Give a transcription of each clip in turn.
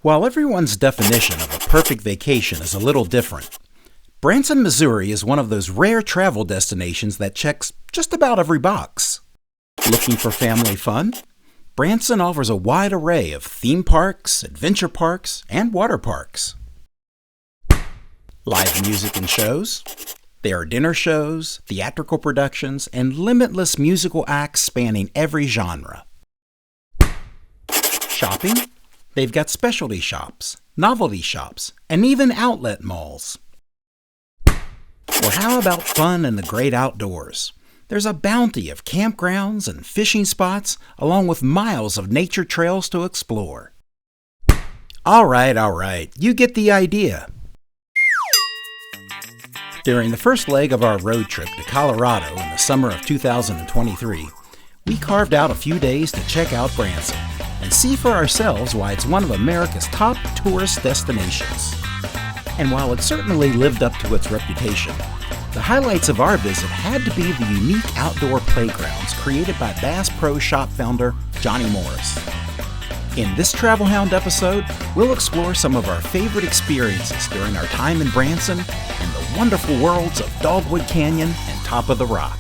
While everyone's definition of a perfect vacation is a little different, Branson, Missouri is one of those rare travel destinations that checks just about every box. Looking for family fun? Branson offers a wide array of theme parks, adventure parks, and water parks. Live music and shows? There are dinner shows, theatrical productions, and limitless musical acts spanning every genre. Shopping? They've got specialty shops, novelty shops, and even outlet malls. Or how about fun in the great outdoors? There's a bounty of campgrounds and fishing spots, along with miles of nature trails to explore. All right, you get the idea. During the first leg of our road trip to Colorado in the summer of 2023, we carved out a few days to check out Branson and see for ourselves why it's one of America's top tourist destinations. And while it certainly lived up to its reputation, the highlights of our visit had to be the unique outdoor playgrounds created by Bass Pro Shop founder Johnny Morris. In this Travelhound episode, we'll explore some of our favorite experiences during our time in Branson and the wonderful worlds of Dogwood Canyon and Top of the Rock.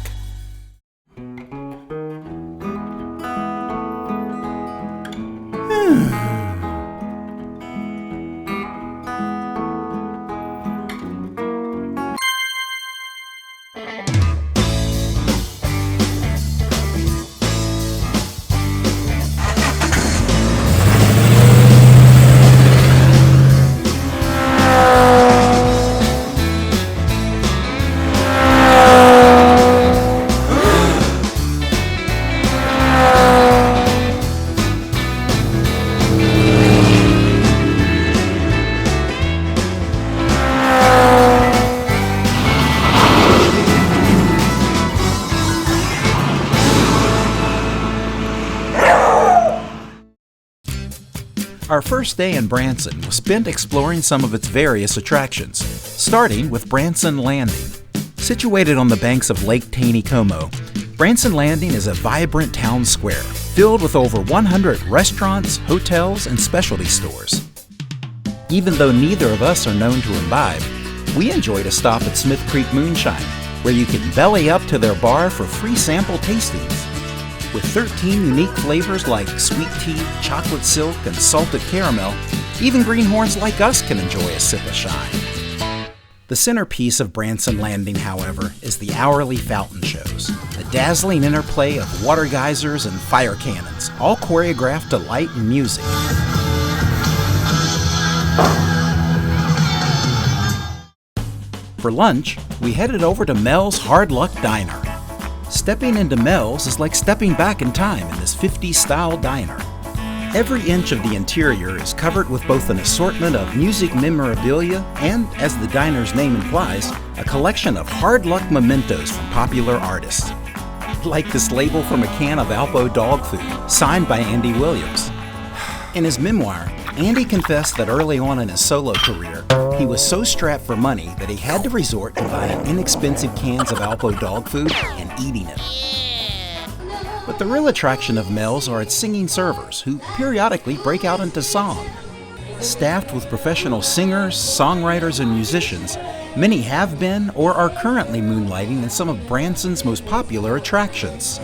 Our first day in Branson was spent exploring some of its various attractions, starting with Branson Landing. Situated on the banks of Lake Taneycomo, Branson Landing is a vibrant town square filled with over 100 restaurants, hotels, and specialty stores. Even though neither of us are known to imbibe, we enjoyed a stop at Smith Creek Moonshine, where you can belly up to their bar for free sample tastings. With 13 unique flavors like sweet tea, chocolate silk, and salted caramel, even greenhorns like us can enjoy a sip of shine. The centerpiece of Branson Landing, however, is the hourly fountain shows, a dazzling interplay of water geysers and fire cannons, all choreographed to light and music. For lunch, we headed over to Mel's Hard Luck Diner. Stepping into Mel's is like stepping back in time in this 50s-style diner. Every inch of the interior is covered with both an assortment of music memorabilia and, as the diner's name implies, a collection of hard luck mementos from popular artists. Like this label from a can of Alpo dog food, signed by Andy Williams. In his memoir, Andy confessed that early on in his solo career, he was so strapped for money that he had to resort to buying inexpensive cans of Alpo dog food and eating it. But the real attraction of Mel's are its singing servers, who periodically break out into song. Staffed with professional singers, songwriters, and musicians, many have been or are currently moonlighting in some of Branson's most popular attractions.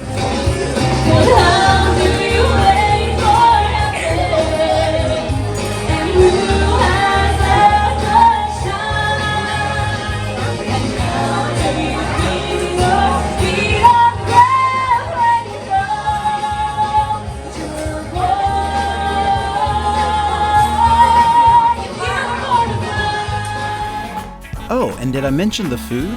Oh, and did I mention the food?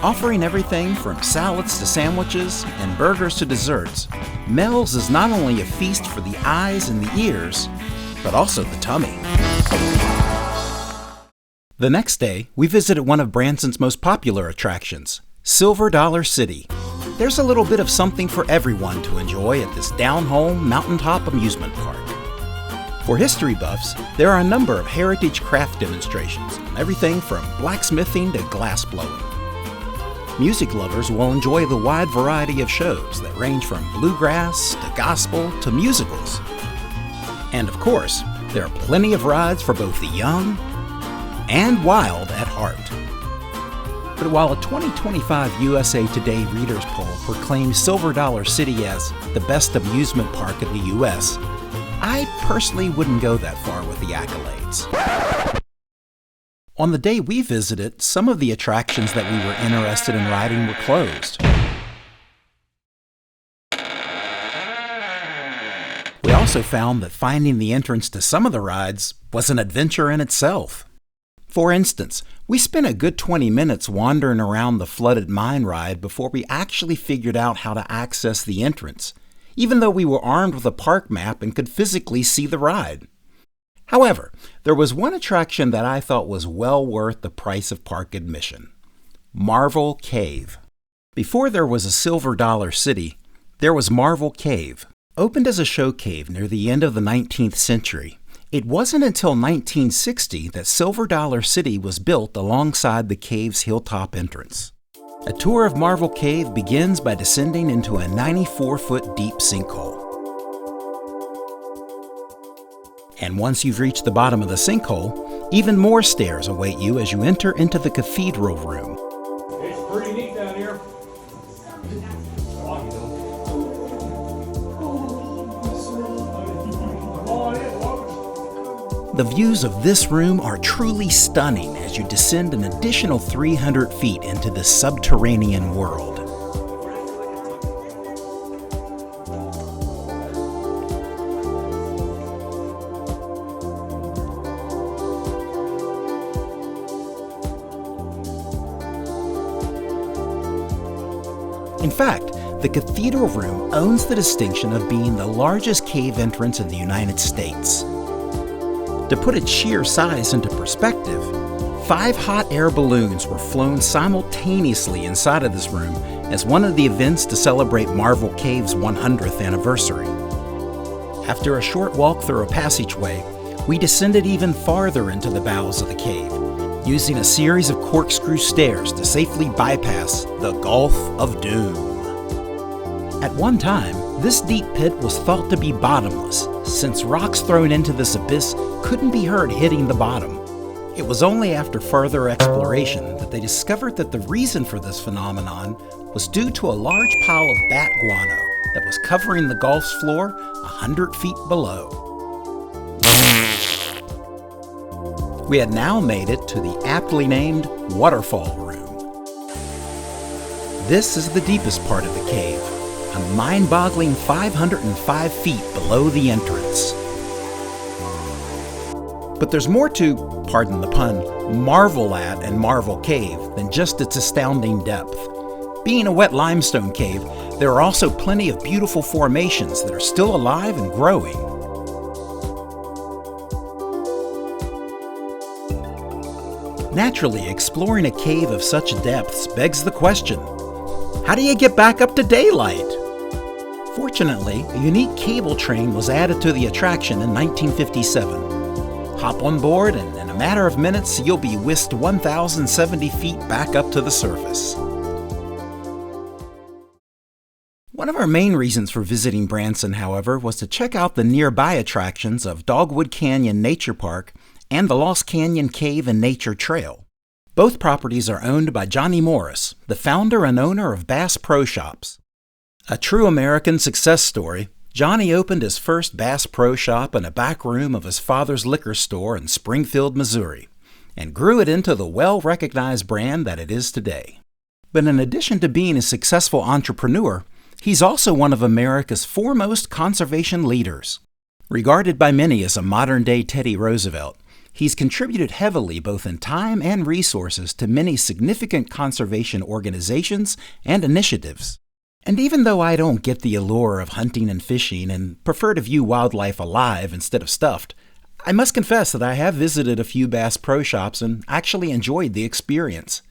Offering everything from salads to sandwiches and burgers to desserts, Mel's is not only a feast for the eyes and the ears, but also the tummy. The next day, we visited one of Branson's most popular attractions, Silver Dollar City. There's a little bit of something for everyone to enjoy at this down-home mountaintop amusement park. For history buffs, there are a number of heritage craft demonstrations, everything from blacksmithing to glass blowing. Music lovers will enjoy the wide variety of shows that range from bluegrass to gospel to musicals. And of course, There are plenty of rides for both the young and wild at heart. But while a 2025 USA Today Readers Poll proclaims Silver Dollar City as the best amusement park in the U.S., I personally wouldn't go that far with the accolades. On the day we visited, some of the attractions that we were interested in riding were closed. We also found that finding the entrance to some of the rides was an adventure in itself. For instance, we spent a good 20 minutes wandering around the flooded mine ride before we actually figured out how to access the entrance, even though we were armed with a park map and could physically see the ride. However, there was one attraction that I thought was well worth the price of park admission: Marvel Cave. Before there was a Silver Dollar City, there was Marvel Cave. Opened as a show cave near the end of the 19th century, it wasn't until 1960 that Silver Dollar City was built alongside the cave's hilltop entrance. A tour of Marvel Cave begins by descending into a 94-foot deep sinkhole. And once you've reached the bottom of the sinkhole, even more stairs await you as you enter into the Cathedral room. It's pretty neat down here. The views of this room are truly stunning as you descend an additional 300 feet into the subterranean world. In fact, the Cathedral Room owns the distinction of being the largest cave entrance in the United States. To put its sheer size into perspective, 5 hot air balloons were flown simultaneously inside of this room as one of the events to celebrate Marvel Cave's 100th anniversary. After a short walk through a passageway, we descended even farther into the bowels of the cave, using a series of corkscrew stairs to safely bypass the Gulf of Doom. At one time, this deep pit was thought to be bottomless, since rocks thrown into this abyss couldn't be heard hitting the bottom. It was only after further exploration that they discovered that the reason for this phenomenon was due to a large pile of bat guano that was covering the Gulf's floor 100 feet below. We had now made it to the aptly named Waterfall Room. This is the deepest part of the cave, a mind-boggling 505 feet below the entrance. But there's more to, pardon the pun, marvel at in Marvel Cave than just its astounding depth. Being a wet limestone cave, there are also plenty of beautiful formations that are still alive and growing. Naturally, exploring a cave of such depths begs the question, how do you get back up to daylight? Fortunately, a unique cable train was added to the attraction in 1957. Hop on board and in a matter of minutes, you'll be whisked 1,070 feet back up to the surface. One of our main reasons for visiting Branson, however, was to check out the nearby attractions of Dogwood Canyon Nature Park and the Lost Canyon Cave and Nature Trail. Both properties are owned by Johnny Morris, the founder and owner of Bass Pro Shops. A true American success story, Johnny opened his first Bass Pro Shop in a back room of his father's liquor store in Springfield, Missouri, and grew it into the well-recognized brand that it is today. But in addition to being a successful entrepreneur, he's also one of America's foremost conservation leaders. Regarded by many as a modern-day Teddy Roosevelt, he's contributed heavily both in time and resources to many significant conservation organizations and initiatives. And even though I don't get the allure of hunting and fishing and prefer to view wildlife alive instead of stuffed, I must confess that I have visited a few Bass Pro Shops and actually enjoyed the experience.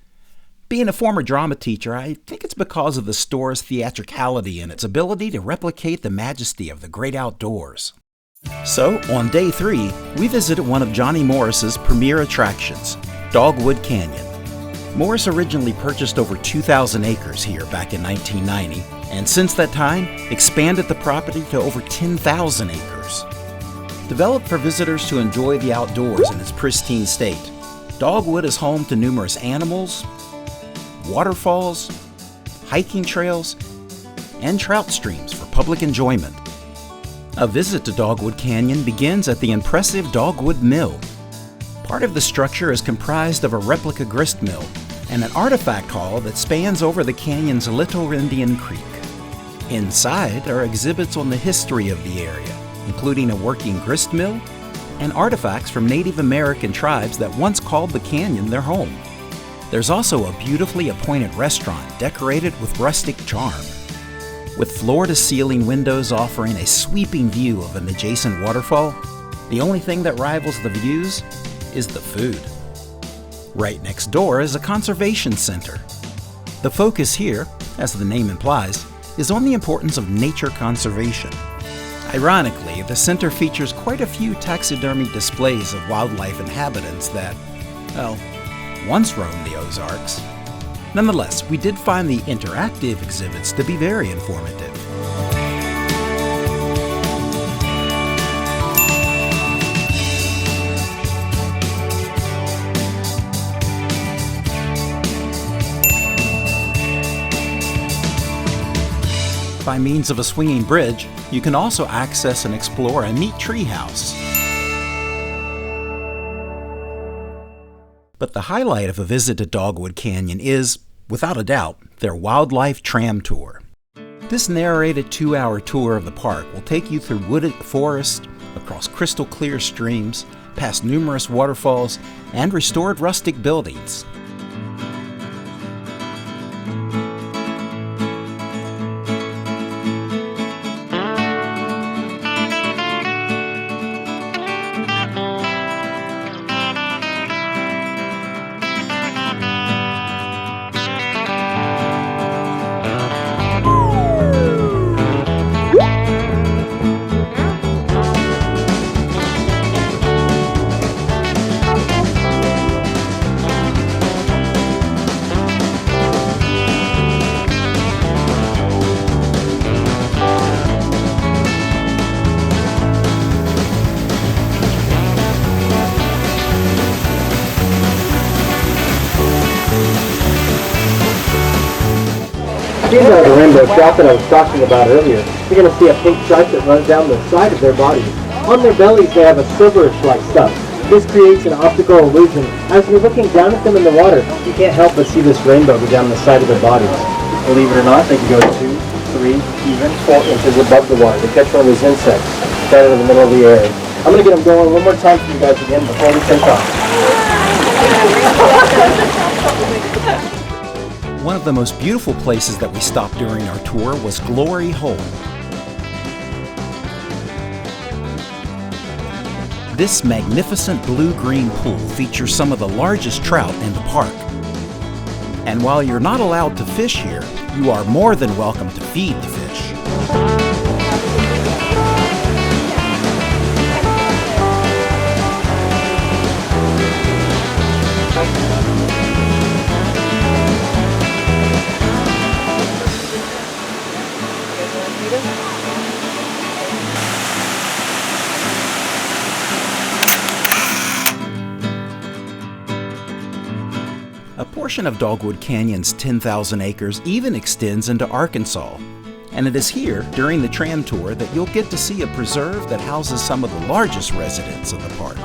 Being a former drama teacher, I think it's because of the store's theatricality and its ability to replicate the majesty of the great outdoors. So, on day 3, we visited one of Johnny Morris's premier attractions, Dogwood Canyon. Morris originally purchased over 2,000 acres here back in 1990, and since that time, expanded the property to over 10,000 acres. Developed for visitors to enjoy the outdoors in its pristine state, Dogwood is home to numerous animals, waterfalls, hiking trails, and trout streams for public enjoyment. A visit to Dogwood Canyon begins at the impressive Dogwood Mill. Part of the structure is comprised of a replica grist mill and an artifact hall that spans over the canyon's Little Indian Creek. Inside are exhibits on the history of the area, including a working grist mill and artifacts from Native American tribes that once called the canyon their home. There's also a beautifully appointed restaurant decorated with rustic charm, with floor-to-ceiling windows offering a sweeping view of an adjacent waterfall. The only thing that rivals the views is the food. Right next door is a conservation center. The focus here, as the name implies, is on the importance of nature conservation. Ironically, the center features quite a few taxidermy displays of wildlife inhabitants that, well, once roamed the Ozarks. Nonetheless, we did find the interactive exhibits to be very informative. By means of a swinging bridge, you can also access and explore a neat treehouse. But the highlight of a visit to Dogwood Canyon is, without a doubt, their wildlife tram tour. This narrated 2-hour tour of the park will take you through wooded forests, across crystal clear streams, past numerous waterfalls, and restored rustic buildings. These are the rainbow trout that I was talking about earlier. You're going to see a pink stripe that runs down the side of their bodies. On their bellies they have a silverish-like stuff. This creates an optical illusion. As you're looking down at them in the water, you can't help but see this rainbow go down the side of their bodies. Believe it or not, they can go 2, 3, even 4 inches above the water to catch one of these insects right in the middle of the area. I'm going to get them going one more time for you guys again before we take off. One of the most beautiful places that we stopped during our tour was Glory Hole. This magnificent blue-green pool features some of the largest trout in the park. And while you're not allowed to fish here, you are more than welcome to feed the fish. A portion of Dogwood Canyon's 10,000 acres even extends into Arkansas, and it is here, during the tram tour, that you'll get to see a preserve that houses some of the largest residents of the park.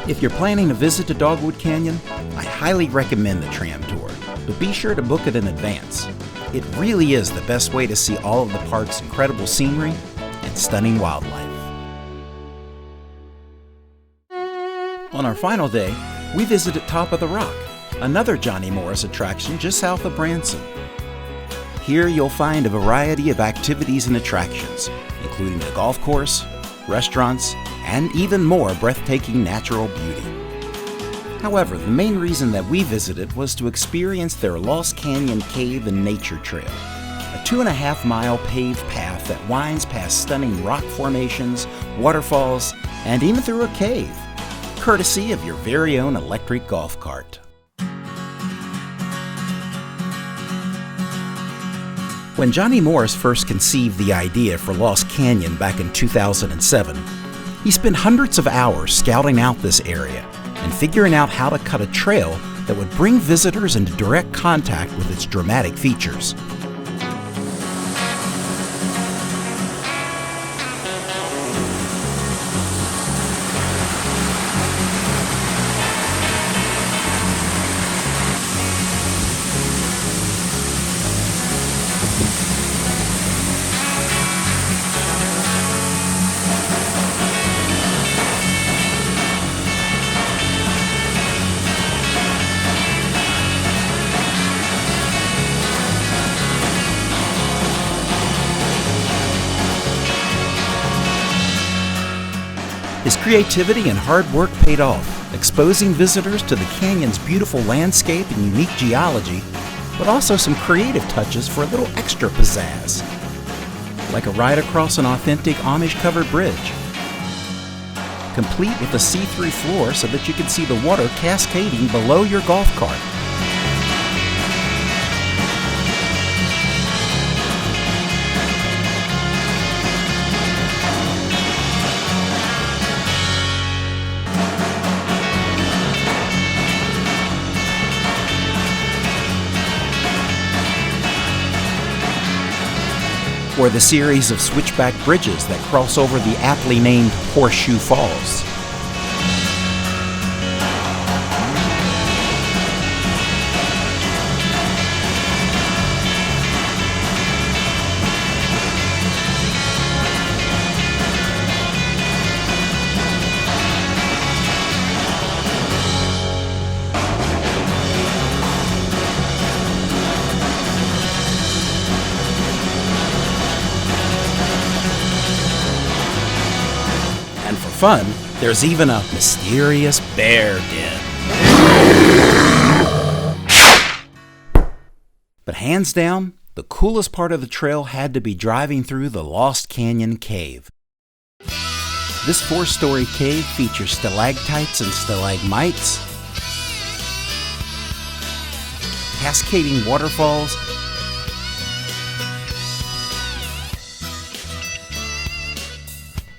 If you're planning a visit to Dogwood Canyon, I highly recommend the tram tour, but be sure to book it in advance. It really is the best way to see all of the park's incredible scenery and stunning wildlife. On our final day, we visited Top of the Rock, another Johnny Morris attraction just south of Branson. Here you'll find a variety of activities and attractions, including a golf course, restaurants, and even more breathtaking natural beauty. However, the main reason that we visited was to experience their Lost Canyon Cave and Nature Trail, a 2.5-mile paved path that winds past stunning rock formations, waterfalls, and even through a cave, courtesy of your very own electric golf cart. When Johnny Morris first conceived the idea for Lost Canyon back in 2007, he spent hundreds of hours scouting out this area and figuring out how to cut a trail that would bring visitors into direct contact with its dramatic features. His creativity and hard work paid off, exposing visitors to the canyon's beautiful landscape and unique geology, but also some creative touches for a little extra pizzazz, like a ride across an authentic Amish-covered bridge, complete with a see-through floor so that you can see the water cascading below your golf cart. Or the series of switchback bridges that cross over the aptly named Horseshoe Falls. Fun, there's even a mysterious bear den. But hands down, the coolest part of the trail had to be driving through the Lost Canyon Cave. This 4-story cave features stalactites and stalagmites, cascading waterfalls,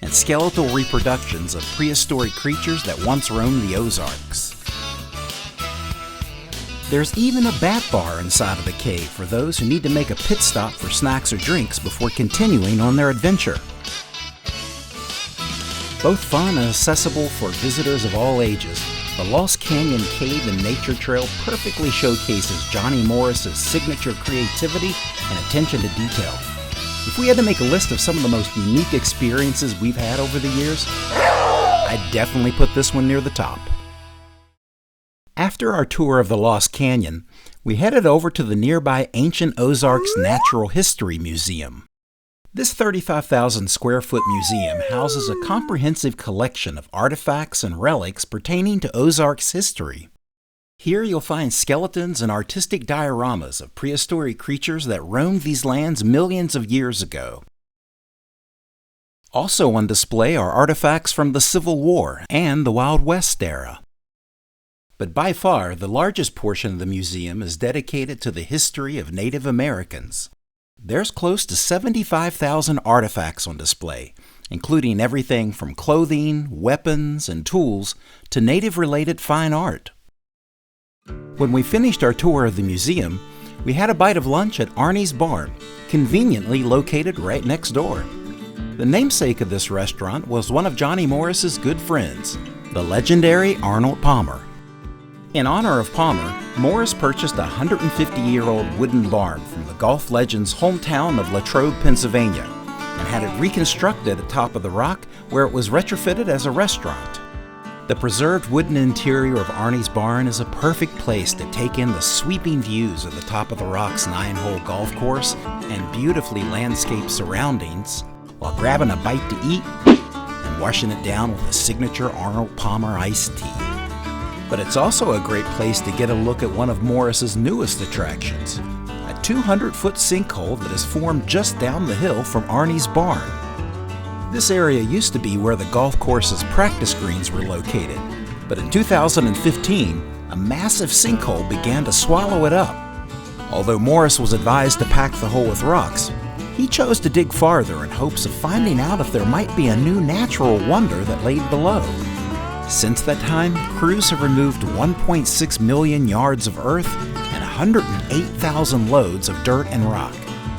and skeletal reproductions of prehistoric creatures that once roamed the Ozarks. There's even a bat bar inside of the cave for those who need to make a pit stop for snacks or drinks before continuing on their adventure. Both fun and accessible for visitors of all ages, the Lost Canyon Cave and Nature Trail perfectly showcases Johnny Morris's signature creativity and attention to detail. If we had to make a list of some of the most unique experiences we've had over the years, I'd definitely put this one near the top. After our tour of the Lost Canyon, we headed over to the nearby Ancient Ozarks Natural History Museum. This 35,000 square foot museum houses a comprehensive collection of artifacts and relics pertaining to Ozarks history. Here you'll find skeletons and artistic dioramas of prehistoric creatures that roamed these lands millions of years ago. Also on display are artifacts from the Civil War and the Wild West era. But by far, the largest portion of the museum is dedicated to the history of Native Americans. There's close to 75,000 artifacts on display, including everything from clothing, weapons, and tools to Native-related fine art. When we finished our tour of the museum, we had a bite of lunch at Arnie's Barn, conveniently located right next door. The namesake of this restaurant was one of Johnny Morris's good friends, the legendary Arnold Palmer. In honor of Palmer, Morris purchased a 150-year-old wooden barn from the golf legend's hometown of Latrobe, Pennsylvania, and had it reconstructed atop of the rock where it was retrofitted as a restaurant. The preserved wooden interior of Arnie's Barn is a perfect place to take in the sweeping views of the top of the rock's 9-hole golf course and beautifully landscaped surroundings while grabbing a bite to eat and washing it down with a signature Arnold Palmer iced tea. But it's also a great place to get a look at one of Morris's newest attractions, a 200-foot sinkhole that has formed just down the hill from Arnie's barn. This area used to be where the golf course's practice greens were located, but in 2015, a massive sinkhole began to swallow it up. Although Morris was advised to pack the hole with rocks, he chose to dig farther in hopes of finding out if there might be a new natural wonder that laid below. Since that time, crews have removed 1.6 million yards of earth and 108,000 loads of dirt and rock,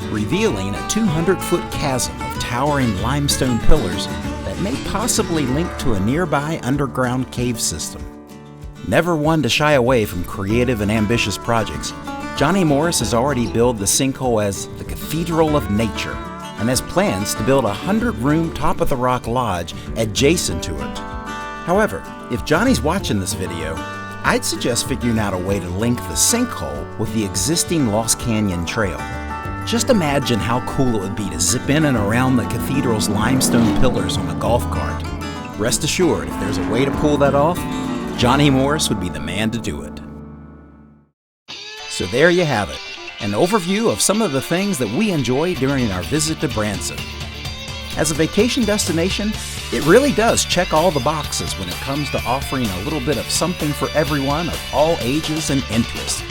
revealing a 200-foot chasm of towering limestone pillars that may possibly link to a nearby underground cave system. Never one to shy away from creative and ambitious projects, Johnny Morris has already billed the sinkhole as the Cathedral of Nature and has plans to build a 100-room top-of-the-rock lodge adjacent to it. However, if Johnny's watching this video, I'd suggest figuring out a way to link the sinkhole with the existing Lost Canyon Trail. Just imagine how cool it would be to zip in and around the cathedral's limestone pillars on a golf cart. Rest assured, if there's a way to pull that off, Johnny Morris would be the man to do it. So there you have it, an overview of some of the things that we enjoy during our visit to Branson. As a vacation destination, it really does check all the boxes when it comes to offering a little bit of something for everyone of all ages and interests.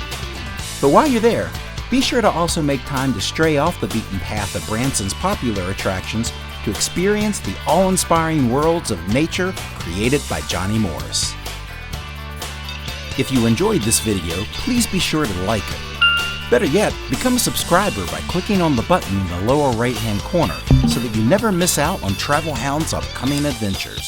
But while you're there, be sure to also make time to stray off the beaten path of Branson's popular attractions to experience the awe-inspiring worlds of nature created by Johnny Morris. If you enjoyed this video, please be sure to like it. Better yet, become a subscriber by clicking on the button in the lower right-hand corner so that you never miss out on Travelhound's upcoming adventures.